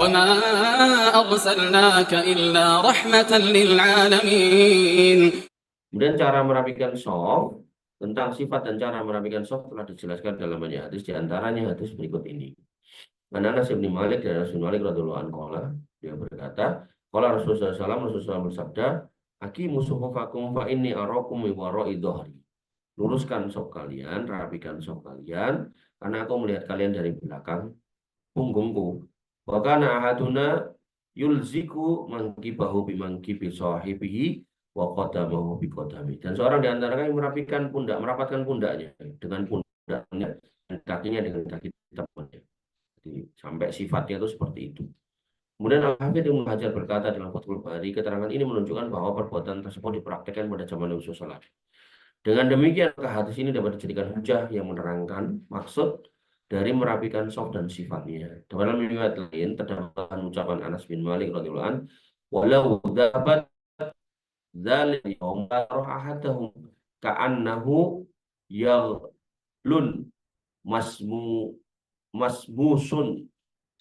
وما أرسلناك إلا رحمة للعالمين. Kemudian cara merapikan shaf, tentang sifat dan cara merapikan shaf telah dijelaskan dalam banyak hadis, di antaranya hadis berikut ini. Anas bin Malik dan Rasul Malik radhiyallahu anhu, dia berkata, qala Rasulullah SAW bersabda, aqimu sufufakum fa inni arakum min wara'i dhahri. Luruskan shaf kalian, rapikan shaf kalian, karena aku melihat kalian dari belakang punggungku. Wa kana ahaduna yulziku mangkibahu bimangkibi sahibihi wa qadamahu bi qadami. Dan seorang di antara kalian merapikan pundak, merapatkan pundaknya dengan pundaknya dan kakinya dengan kaki temannya. Jadi sampai sifatnya itu seperti itu. Kemudian Al-Hafidz Ibnu Hajar berkata dalam Fathul Bari, keterangan ini menunjukkan bahwa perbuatan tersebut dipraktikkan pada zaman Nabi SAW. Dengan demikian, hadis ini dapat dijadikan hujah yang menerangkan maksud dari merapikan shaf dan sifatnya. Dalam riwayat lain terdapat ucapan Anas bin Malik radhiyallahu anhu, walau dapat dzalik yaum ahadahum ka'annahu yaghlun masmusun.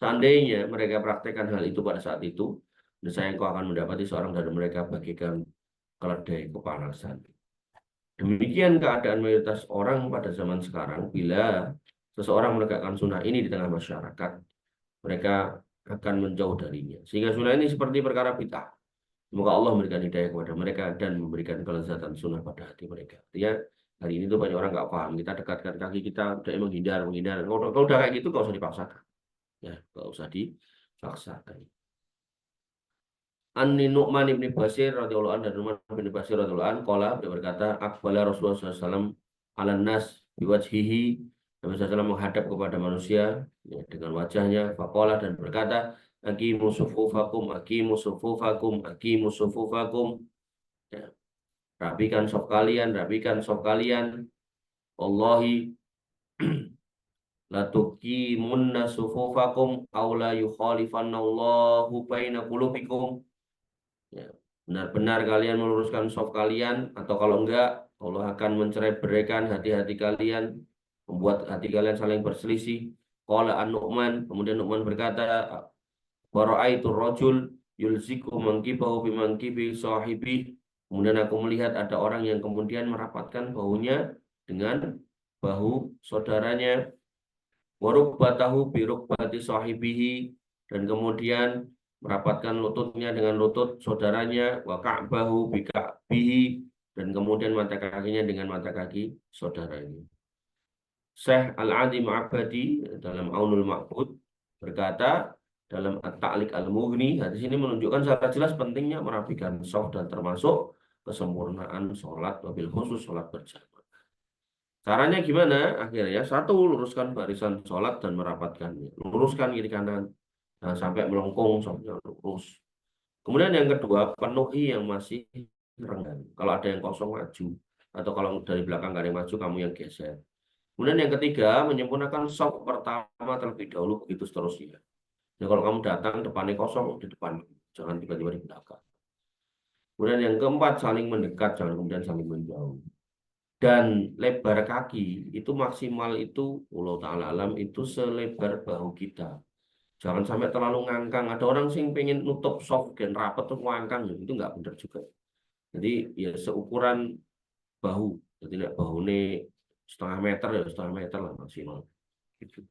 Seandainya mereka praktekkan hal itu pada saat itu, saya engkau akan mendapati seorang dari mereka bagikan keledai kepanasan. Demikian keadaan mayoritas orang pada zaman sekarang. Bila seseorang menegakkan sunnah ini di tengah masyarakat, mereka akan menjauh darinya. Sehingga sunnah ini seperti perkara bid'ah. Semoga Allah memberikan hidayah kepada mereka dan memberikan kelezatan sunnah pada hati mereka. Artinya hari ini tuh banyak orang nggak paham. Kita dekatkan kaki kita, udah menghindar. Kalau udah kayak gitu, nggak usah dipaksakan. Ya, nggak usah dipaksakan. An Nu'man bin Bashir radhiyallahu anhu, dan Nu'man bin Bashir radhiyallahu anhu qala, dia berkata, aqbala Rasulullah SAW ala nas biwajhihi. Nabi SAW menghadap kepada manusia ya, dengan wajahnya, faqala, dan berkata, aqimu sufufakum, aqimu sufufakum, aqimu sufufakum. Ya. Rapikan shaf kalian, rapikan shaf kalian. Wallahi la tuqimunna sufufakum aw la yukhalifanna Allahu baina qulubikum. Ya, benar-benar kalian meluruskan shaf kalian, atau kalau enggak, Allah akan mencerai-beraikan hati-hati kalian, membuat hati kalian saling berselisih. Qala An-Nu'man, kemudian Nu'man berkata, wa ra'aitu rajul yulziku mangkibahu bimangkibi sahibi. Kemudian aku melihat ada orang yang kemudian merapatkan bahunya dengan bahu saudaranya, wa rukbatahu bi rukbati sahibihi, dan kemudian merapatkan lututnya dengan lutut saudaranya, wa ka'bahu bi ka'bihi, dan kemudian mata kakinya dengan mata kaki saudaranya. Syekh Al-Adim Abadi dalam Aunul Ma'bud berkata dalam At-Ta'liq Al-Mughni, hadis ini menunjukkan secara jelas pentingnya merapikan shaf dan termasuk kesempurnaan sholat, wabil khusus sholat berjamaah. Caranya gimana? Akhirnya satu, luruskan barisan sholat dan merapatkannya, luruskan kiri kanan sampai melengkung shafnya lurus. Kemudian yang kedua, penuhi yang masih renggang. Kalau ada yang kosong, maju, atau kalau dari belakang nggak ada yang maju, kamu yang geser. Kemudian yang ketiga, menyempurnakan shaf pertama terlebih dahulu, begitu seterusnya. Jadi kalau kamu datang depannya kosong, di depan, jangan tiba-tiba di belakang. Kemudian yang keempat, saling mendekat, jangan kemudian saling menjauh. Dan lebar kaki itu maksimal itu, Allah Ta'ala alam, itu selebar bahu kita. Jangan sampai terlalu ngangkang. Ada orang sih pengen nutup shaf dan rapat tuh ngangkang, itu nggak benar juga. Jadi ya seukuran bahu, jadi tidak bahu ini setengah meter ya setengah meter lah maksimal. Gitu.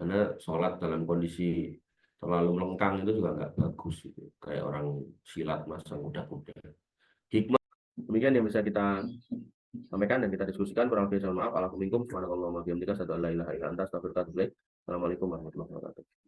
Karena sholat dalam kondisi terlalu melengkang itu juga nggak bagus, gitu. Kayak orang silat masang kuda-kuda. Hikmah demikian yang bisa kita sampaikan dan kita diskusikan. Kurang lebih mohon maaf. Assalamualaikum warahmatullahi wabarakatuh. Assalamualaikum warahmatullahi wabarakatuh.